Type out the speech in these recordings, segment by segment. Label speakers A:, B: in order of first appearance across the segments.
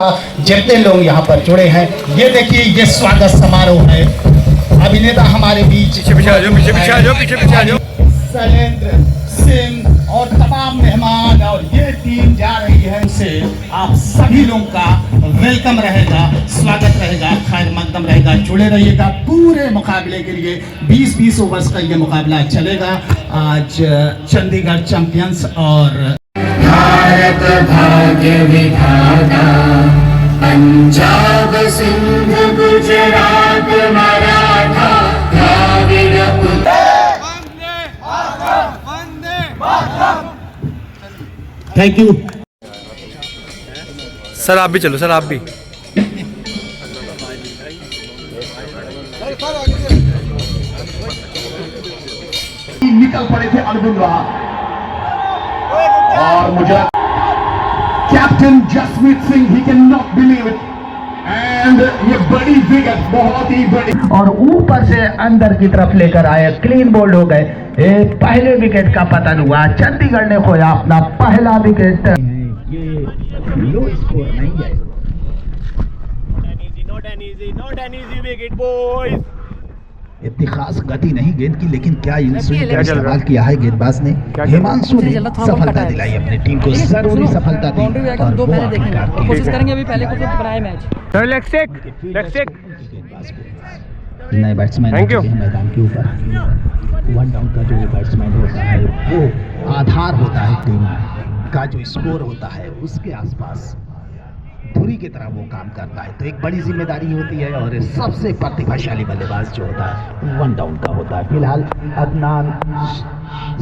A: जितने लोग यहाँ पर जुड़े हैं, ये देखिए ये स्वागत समारोह है। अभिनेता हमारे बीच
B: पीछे
A: शैलेंद्र सिंह और तमाम मेहमान और ये टीम जा रही है, उनसे आप सभी लोगों का वेलकम रहेगा, स्वागत रहेगा, खैर मकदम रहेगा। जुड़े रहिएगा पूरे मुकाबले के लिए। 20-20 ओवर्स का ये मुकाबला चलेगा। आज चंडीगढ़ चैंपियंस और
C: भारत भाग्य विधाता, Punjab Sindh Gujarat Maratha Dravida
A: thank you
B: sir. आप भी चलो सर, आप भी।
A: निकल पड़े थे अर्जुन और मुझे captain Jasmeet Singh, he can not believe it, and ये बड़ी विकेट, बहुत ही बड़ी, और ऊपर से अंदर की तरफ लेकर आए, क्लीन बोल्ड हो गए। पहले विकेट का पतन हुआ, चंडीगढ़ ने खोया अपना पहला विकेट। ये लो स्कोर नहीं है।
B: Not an easy wicket, boys.
A: इतनी खास गति नहीं गेंद की, लेकिन क्या
B: क्या
A: इस्तेमाल किया है गेंदबाज ने। हिमांशु ने सफलता दिलाई अपनी टीम को, जरूरी सफलता दी और
D: दो
A: वो
D: पहले देखेंगे,
A: आखिरकार
D: कोशिश करेंगे अभी पहले कुछ बनाए मैच।
B: सर लेग स्टिक
A: नए बैट्समैन
B: Thank you.
A: मैदान के ऊपर। वन डाउन का जो बैट्समैन होता है वो आधार होता है टीम का, जो स्कोर होता है उसके आसपास धुरी की तरह वो काम करता है। तो एक बड़ी जिम्मेदारी होती है और सबसे प्रतिभाशाली बल्लेबाज जो होता है वन डाउन का होता है। फिलहाल अदनान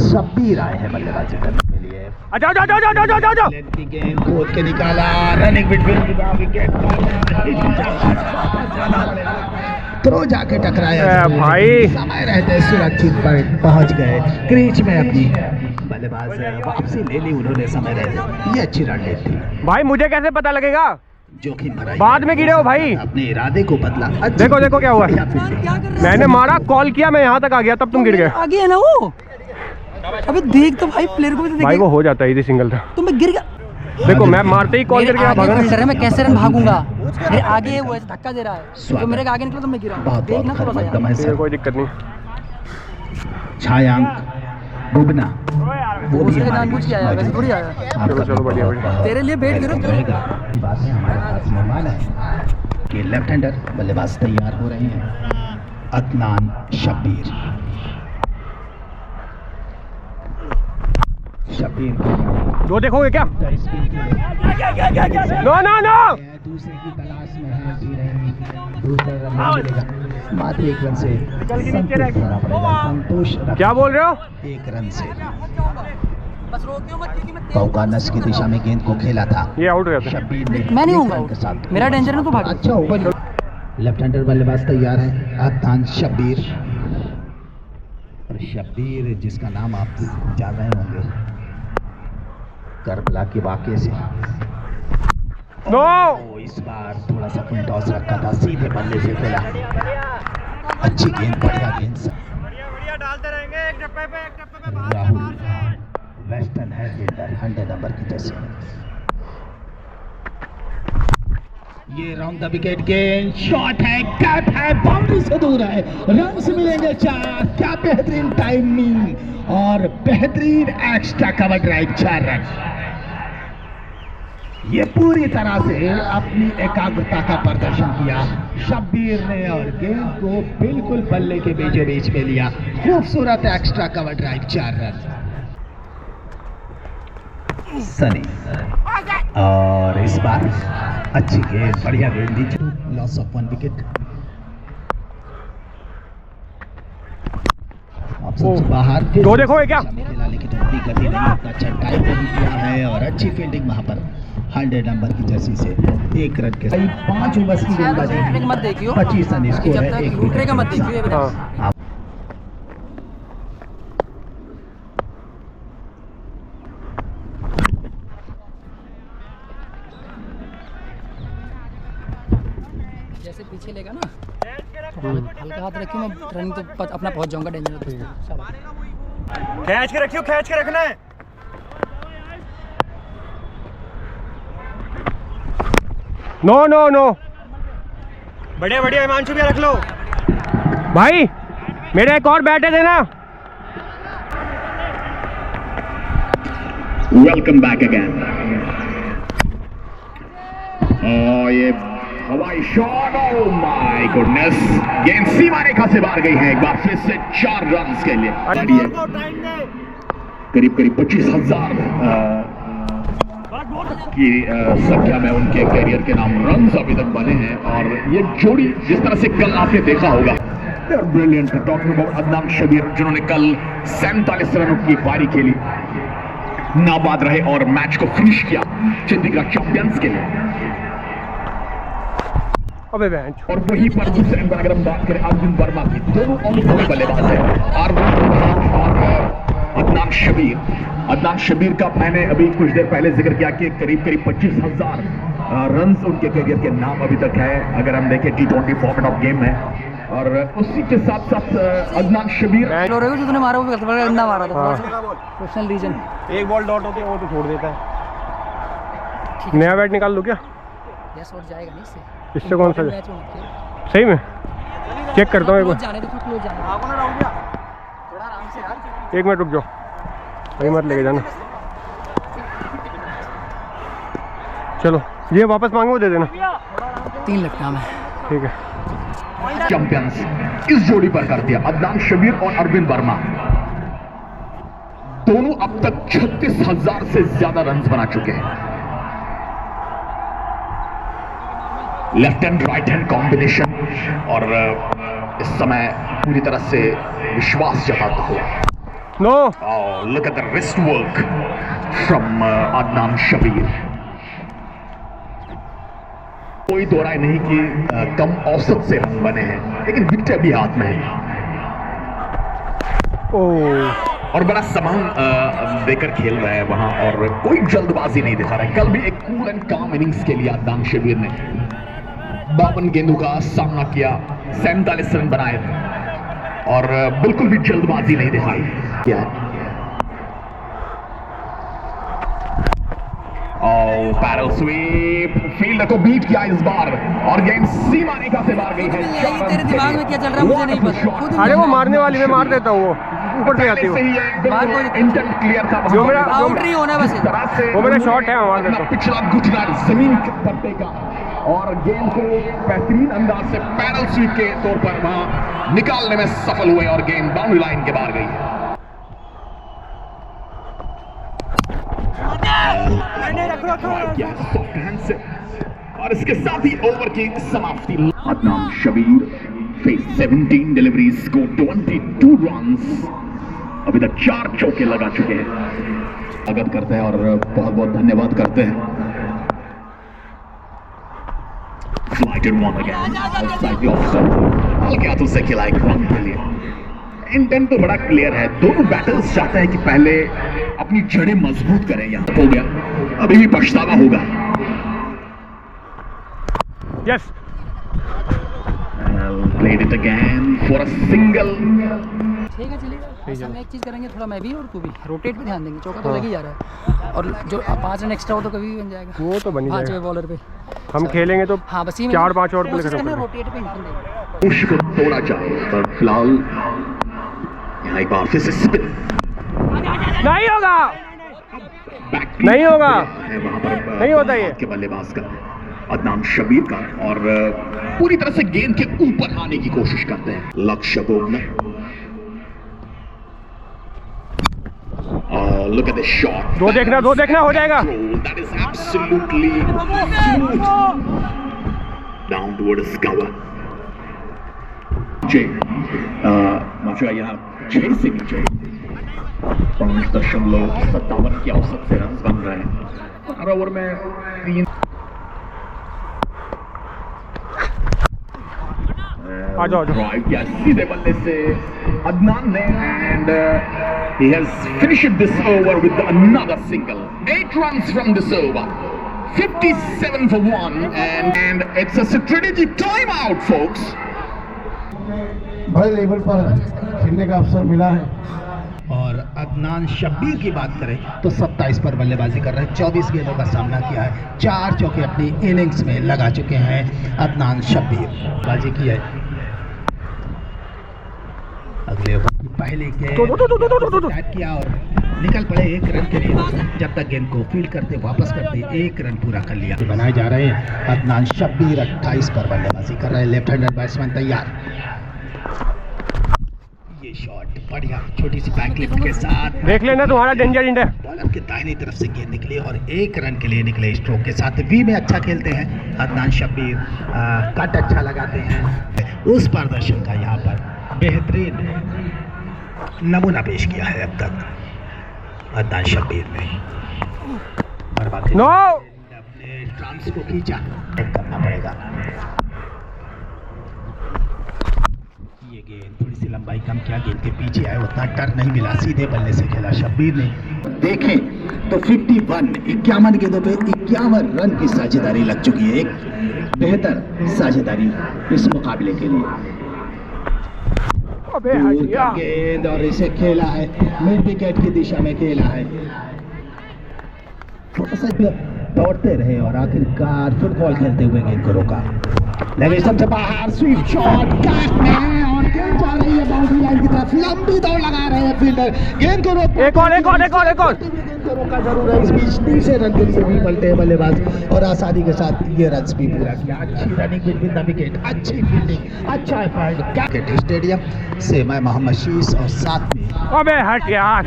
A: शब्बीर आए हैं बल्लेबाजी करने के लिए। लेंथ की गेंद खोद के निकाला, रनिंग बिटवीन विकेट, थ्रो जाके टकराया
B: भाई।
A: समय रहते सुरक्षित पर पहुंच गए क्रीज में। अपनी बल्लेबाज वापसी ले ली उन्होंने समय रहते। ये अच्छी रणनीति थी
B: भाई। मुझे कैसे पता लगेगा?
A: जोखिम भरा,
B: बाद में गिरे हो भाई।
A: अपने इरादे को बदला।
B: देखो देखो क्या हुआ। मैंने मारा, कॉल किया, मैं यहाँ तक आ गया, तब तुम गिर गए।
D: आगे है ना वो। अबे देख तो भाई, प्लेयर को भी तो
B: भाई
D: देख।
B: वो हो जाता है, इजी सिंगल था।
D: तुम गिर गया।
B: देखो मैं मारते ही कॉल करके
D: आगे
B: भागा।
D: फिल्टर है, मैं कैसे रन भागूंगा? मेरे आगे है, वो ऐसे धक्का दे रहा है, जो मेरे के आगे निकला तो मैं गिरा। देखना थोड़ा सा यार।
B: मुझे कोई दिक्कत नहीं।
A: छायांक बुबना वो भी
D: उसने जानबूझ के आया, वैसे थोड़ी आया।
B: चलो बढ़िया बढ़िया।
D: तेरे लिए वेट करो।
A: रहेगा। बात है हमारे पास मेहमान है कि लेफ्ट हैंडर बल्लेबाज तैयार हो रहे हैं, अदनान शब्बीर।
B: दो देखोगे क्या? No no no.
A: दूसरे की तलाश में है, जी रही, दूसरा रन नहीं मिलेगा। मात्र एक रन से संतोष करना पड़ेगा। संतोष
B: क्या बोल रहे हो?
A: एक रन से
D: बस रोकियो मत, क्योंकि मैं
A: पौकानस की दिशा में गेंद को खेला था।
B: ये आउट हो गया था।
A: शब्बीर ने
D: मैं नहीं
A: एक
D: होऊंगा
A: रन के साथ
D: आउट। मेरा डेंजर है तो भाग।
A: अच्छा ओवर। लेफ्ट हैंडर बल्लेबाज तैयार है, अदनान शब्बीर। और शब्बीर जिसका नाम आप जान रहे होंगे करबला के वाकये से।
B: नो।
A: इस बार थोड़ा सा फुल टॉस रखा था, सीधे बल्ले से खेला। अच्छी गेंद, बढ़िया गेंद।
B: डालते रहेंगे एक डब्बे पे
A: राहुल वेस्टर्न है फील्डर, 100 नंबर की जर्सी। ये राउंड द विकेट गेंद, शॉट है, कैप है, बाउंड्री से दूर है, रन से मिलेंगे 4। क्या बेहतरीन टाइमिंग और बेहतरीन एक्स्ट्रा कवर ड्राइव, 4 रन। ये पूरी तरह से अपनी एकाग्रता का प्रदर्शन किया शब्बीर ने और गेंद को बिल्कुल बल्ले के बीचों बीच में लिया। खूबसूरत extra cover drive, 4 run. Sunny और इस बार अच्छी गेंद, बढ़िया गेंद दी, लॉस ऑफ 1 विकेट। बाहर
B: दो देखोगे क्या?
A: लेकिन अपनी गति नहीं, अपना अच्छा टाइम नहीं किया है और अच्छी फील्डिंग वहां पर 100 नंबर की जर्सी से 1 रन के साथ 5 ओवर की गेंदबाजी,
D: मत देखियो,
A: 25 रन स्कोर
D: जब
A: है।
D: तक
A: 1
D: लूटने का मत देखियो।
B: हाँ।
D: जैसे पीछे लेगा ना, हल्का हाथ रखियो, मैं रनिंग तो अपना पहुंच जाऊंगा डेंजर।
B: खींच के रखियो, खींच के रखना है। नो नो नो, बढ़िया बढ़िया हिमांशु भैया रख लो भाई, मेरा एक और बैट है देना।
E: Welcome back again. ये हवाई शॉट, ओह माय गुडनेस, गेंद सीमा रेखा से बाहर गई है एक बार फिर से 4 रन के लिए। करीब करीब 25,000 की संख्या में उनके कैरियर के नाम रन अभी तक बने हैं। और ये जोड़ी जिस तरह से कल आपने देखा होगा, brilliant talking about Adnan Shabir, जिन्होंने कल 47 रनों की पारी खेली, नाबाद रहे और मैच को फिनिश किया चंडीगढ़ चैंपियंस के लिए।
B: अबे बेंच।
E: और वहीं पर दूसरे अंदर अगर हम बात करें अर्जुन वर्मा की, दोनों अनुभवी बल्लेबाज हैं, अदनान शबीर। अदनान शबीर का मैंने अभी कुछ देर पहले जिक्र किया कि करीब करीब 25,000 रन उनके कैरियर के नाम अभी तक है, अगर हम देखें T20 फॉर्मेट ऑफ गेम में। और उसी के साथ साथ अदनान शबीर
D: जो तूने मारा वो गंदा मारा था, प्रोफेशनल रीजन।
B: एक बॉल डॉट होती है वो तो छोड़ देता है। नया बैट निकाल लो क्या?
D: यस, और जाएगा नहीं इससे।
B: इससे कौन सा
D: मैच होती है
B: सही में? चेक करता हूँ एक बार,
D: जाने दे, क्लोज जाने दे। थोड़ा आराम से यार,
B: 1 मिनट रुक जाओ, अभी मत लेके जाना। चलो ये वापस मांगो, दे देना।
D: 3 लाख नाम है,
B: ठीक है।
E: चैंपियंस इस जोड़ी पर कर दिया। अदनान शबीर और अरविंद वर्मा दोनों अब तक 36,000 से ज्यादा रन बना चुके हैं। Left hand right hand combination, और इस समय पूरी तरह से विश्वास जताता हुआ।
B: No,
E: look at the wrist work from Adnan Shabir. कोई दो राय नहीं कि कम औसत से रन बने हैं, लेकिन विकेट भी हाथ में है और बड़ा समान देकर खेल रहा है वहां, और कोई जल्दबाजी नहीं दिखा रहा है। कल भी एक कूल एंड काम इनिंग्स के लिए अदनान शबीर ने 52 गेंदों का सामना किया, 47 रन बनाए और बिल्कुल भी जल्दबाजी नहीं दिखाई क्या। पैरल स्वीप, फील्ड को बीट किया इस बार और गेंद सीमा रेखा से बाहर गई है।
D: तेरे दिमाग में क्या चल रहा है मुझे नहीं पता।
B: अरे वो मारने वाली, मैं मार देता हूँ, वो ऊपर से आती है।
E: इंटेंट क्लियर था,
B: जो मेरा
D: बाउंड्री होना बस,
B: वो मेरा शॉट है, मार देता हूँ।
E: पिछला घुटना जमीन पर टेका और गेंद को बेहतरीन अंदाज से पैरल स्वीप के तौर पर वहां निकालने में सफल हुए और गेंद बाउंड्री लाइन के बाहर गई है। और इसके साथ ही ओवर की समाप्ति। अदनान शबीर फेस 17 डिलीवरीज को 22 रन्स, अभी तक 4 चौके लगा चुके हैं। स्वागत करते हैं और बहुत बहुत धन्यवाद करते हैं। Flighted one again outside the offside, हल्के हाथों से खिलाए ग्राउंड के लिए। इंटेंट तो बड़ा क्लियर है, दोनों बैटर्स चाहते हैं कि पहले अपनी जड़ें मजबूत करें। यहाँ हो गया, अभी भी पछतावा होगा।
B: Yes,
E: played it again for a single।
D: ठीक है, चलेगा। हम एक चीज करेंगे, थोड़ा मैं भी और तू भी रोटेट पे ध्यान देंगे। चौका तो लग ही जा रहा है, और जो 5 रन एक्स्ट्रा हो तो कभी भी बन जाएगा।
B: वो तो बन ही जाएगा।
D: 5वें बॉलर पे
B: हम खेलेंगे तो
D: हाँ, बस
B: 4-5 और प्ले
D: करना,
B: करेंगे।
D: रोटेट पे ध्यान देंगे।
E: पुश को तोड़ा जाए, पर फिलहाल यहाँ एक बार फिर से स्पिन
B: नहीं होगा,
E: बैक
B: नहीं होगा,
E: है वहां पर
B: नहीं होता ये।
E: के बल्लेबाज का अदनान शबीर का, और पूरी तरह से गेंद के ऊपर आने की कोशिश करते हैं लक्ष्य Bogna. Look at the shot.
B: दो देखना हो जाएगा।
E: That is absolutely smooth down towards cover. Jay, माशा यहाँ 6 से नीचे 5.57 की औसत से रन बन रहे हैं। हर ओवर में 3
B: आ जाओ।
E: ड्राइव किया सीधे बल्ले से अदनान ने, and he has finished this over with another single. 8 runs from this over, 57 for 1, and it's a strategic timeout, folks.
A: बड़े लेवल पर खेलने का अवसर मिला है। और अदनान शब्बीर की बात करें तो 27 पर बल्लेबाजी कर रहे हैं, 24 गेंदों का सामना किया है, 4 चौके अपनी इनिंग्स में लगा चुके हैं अदनान शब्बीर। बाजी की है अगले ओवर की पहले गेंद किया और निकल पड़े 1 रन के लिए। जब तक गेंद को फील्ड करते वापस करते 1 रन पूरा कर लिया। बनाए जा रहे हैं अदनान शब्बीर 28 पर बल्लेबाजी कर रहे हैं, लेफ्ट हैंडेड बैट्समैन तैयार। ये शॉट बढ़िया छोटी सी बैक लिफ्ट के साथ
B: देख लेना तुम्हारा डेंजर इंड है।
A: बॉलर के दाहिनी तरफ से गेंद निकली और 1 रन के लिए निकले स्ट्रोक के साथ। वी में अच्छा खेलते हैं अदनान शब्बीर, कट अच्छा लगाते हैं। उस प्रदर्शन का यहाँ पर बेहतरीन नमूना पेश किया है अब तक अदनान शब्बीर ने।
B: नो
A: अपने ट्रांस को खींचा, करना पड़ेगा। ये गेंद थोड़ी सी लंबाई कम किया, गेंद के पीछे आए, उतना टर्न नहीं मिला, सीधे बल्ले से खेला शब्बीर ने। देखें तो 51 गेंदों पे 51 रन की साझेदारी लग चुकी है। एक बेहतर साझेदारी इस मुकाबले के लिए। गेंद और इसे खेला है मिड विकेट की दिशा में खेला है। थोड़ा सा दौड़ते रहे और आखिरकार फुटबॉल खेलते हुए गेंद को रोका। लगे सबसे बाहर स्वीप शॉट कैच में और गेंद जा रही है बाउंड्री लाइन की तरफ। लंबी दौड़ लगा रहे हैं फील्डर, गेंद को रोका।
B: एक और
A: गेंद को रोका जरूर है। इस बीच तीसरे रन के लिए भी पलटे बल्लेबाज और आसानी के साथ ये रन भी पूरा किया। अच्छी रनिंग बिटवीन द विकेट, अच्छी फील्डिंग, अच्छा एफर्ट। क्रिकेट स्टेडियम से मैं मोहम्मद शीस और साथ में
B: अबे हट यार,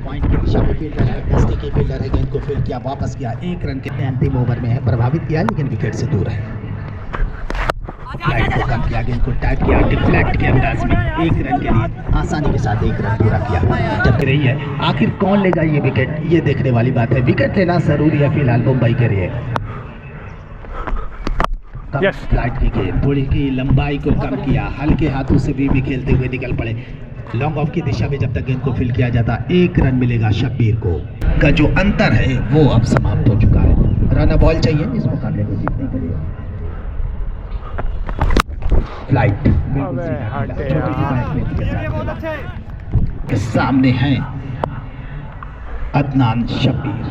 A: पॉइंट की दिशा में फील्डर है, दस्ते की फील्डर है, गेंद को फील्ड किया, वापस किया। 1 रन के अंतिम ओवर में है, प्रभावित किया लेकिन विकेट से दूर है। फ्लाइट को कम किया, गेंद को टाइट किया, डिफ्लेक्ट के अंदाज में 1 रन के लिए आसानी के साथ 1 रन पूरा किया। जब रही है आखिर कौन लेगा ये विकेट, ये देखने वाली बात है। विकेट लेना जरूरी है फिलहाल मुंबई के लिए। फ्लाइट की गेंद थोड़ी की लंबाई को कम किया, हल्के हाथों से भी खेलते हुए निकल पड़े। लॉन्ग ऑफ की दिशा में जब तक गेंद को फील्ड किया जाता 1 रन मिलेगा शब्बीर को। का जो अंतर है वो अब समाप्त हो चुका है। रन बॉल चाहिए इस मुकाबले को जीतने के लिए। फ्लाइट के सामने हैं अदनान शब्बीर।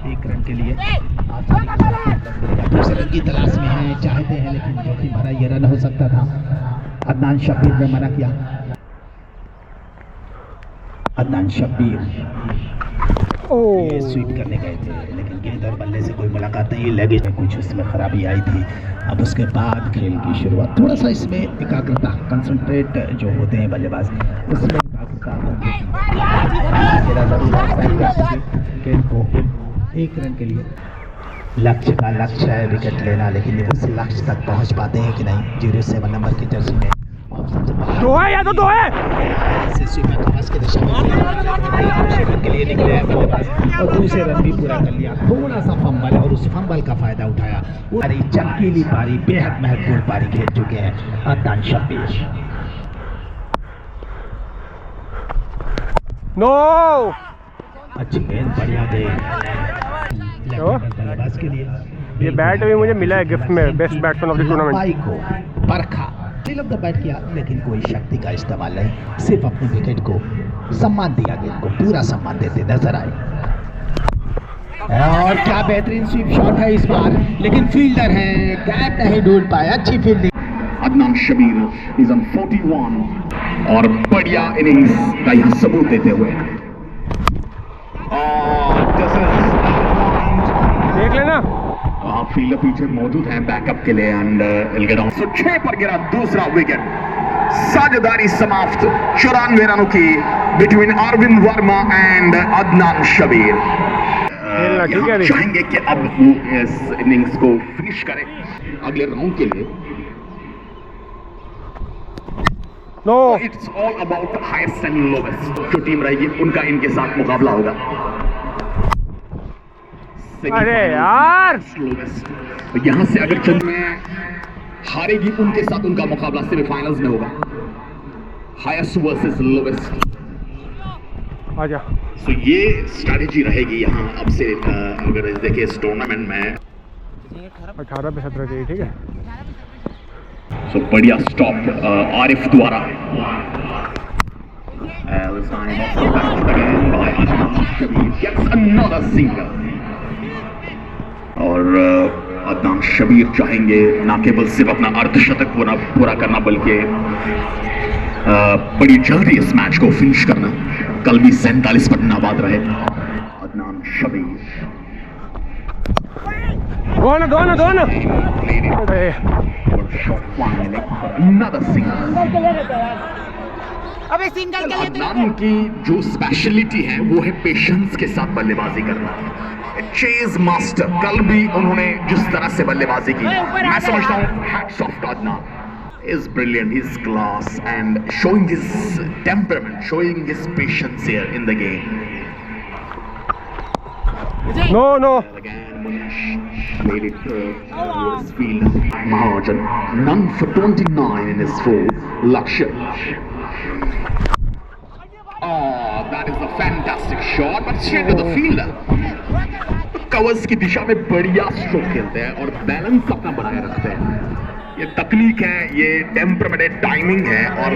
A: 1 रन के लिए दूसरे रन की तलाश में है, चाहते हैं लेकिन जोखिम भरा ये रन हो सकता था। अदनान शब्बीर ने मना किया। अदनान शब्बीर ये स्वीप करने गए थे लेकिन गेंद और बल्ले से कोई मुलाकात नहीं लगी, कुछ उसमें खराबी आई थी। अब उसके बाद खेल की शुरुआत, थोड़ा सा इसमें एकाग्रता, कंसंट्रेट जो होते हैं बल्लेबाज, उसमें एकाग्रता गेंद को 1 रन के लिए लक्ष्य का लक्ष्य है विकेट लेना, लेकिन उस लक्ष्य तक पहुंच पाते हैं कि नहीं। 07 नंबर की जर्सी में
B: दो है या तो दो है
A: के दिशा में रन के लिए निकले हैं बल्लेबाज और दूसरे रन भी पूरा कर लिया। थोड़ा सा फंबल और उस फंबल का फायदा उठाया। पारी चमकीली पारी, बेहद महत्वपूर्ण पारी खेल चुके हैं अदनान शब्बीर।
B: नो
A: अच्छी गेंद, बढ़िया गेंद बल्लेबाज के लिए।
B: ये बैट भी मुझे मिला है गिफ्ट में, best batsman of the tournament
A: को परखा, ऑफ द बैट किया लेकिन कोई शक्ति का इस्तेमाल नहीं, सिर्फ अपने विकेट को सम्मान दिया, गेंद को पूरा सम्मान देते नजर आए। और क्या बेहतरीन स्वीप शॉट है इस बार, लेकिन फील्डर है, गैप नहीं ढूंढ पाए। अच्छी fielding.
E: Adnan Shabbir is on 41 और बढ़िया इनिंग्स का यहाँ सबूत देते हुए।
B: देख लेना
E: फील्डर पीछे मौजूद हैं बैकअप के लिए एंड विल गेट ऑन। 6 पर गिरा दूसरा विकेट, साझेदारी समाप्त 94 रनों की बिटवीन अरविंद वर्मा एंड अदनान शब्बीर। चाहेंगे कि अब वो इस इनिंग्स को फिनिश करें अगले राउंड के लिए।
B: No
E: it's all about highest and lowest. जो टीम रहेगी उनका इनके साथ मुकाबला होगा।
B: अरे यार
E: यहाँ से अगर चंद में हारेगी उनके साथ उनका मुकाबला सेमीफाइनल्स में होगा। Highest versus lowest.
B: आजा।
E: सो ये स्ट्रैटेजी रहेगी यहाँ अब से। अगर देखिए इस टूर्नामेंट में
B: 18 पे 17 चाहिए, ठीक है।
E: सो तो बढ़िया स्टॉप आरिफ द्वारा this time off the back again by Adnan Shabir gets another single और अदनान शबीर चाहेंगे ना केवल सिर्फ अपना अर्धशतक पूरा करना बल्कि बड़ी जल्दी इस मैच को फिनिश करना। कल भी 47 पर नाबाद रहे अदनान शबीर।
B: दोनों
E: another single।
D: अबे सिंगल के लिए
E: अदनान की जो स्पेशलिटी है वो है पेशेंस के साथ बल्लेबाजी करना, चेज मास्टर। कल भी उन्होंने जिस तरह से बल्लेबाजी की मैं समझता हूँ hats off to Adnan. Is brilliant, his class and showing his temperament, showing his patience here in the game.
B: No.
E: Again, Munish made it towards field. Mahajan, none for 29 in his full. Lakshya. Oh, that is a fantastic shot, but straight to the fielder. Covers की दिशा में बढ़िया stroke खेलते हैं और balance अपना बनाए रखते हैं। ये तकनीक है, ये टेम्परामेंट है, टाइमिंग है और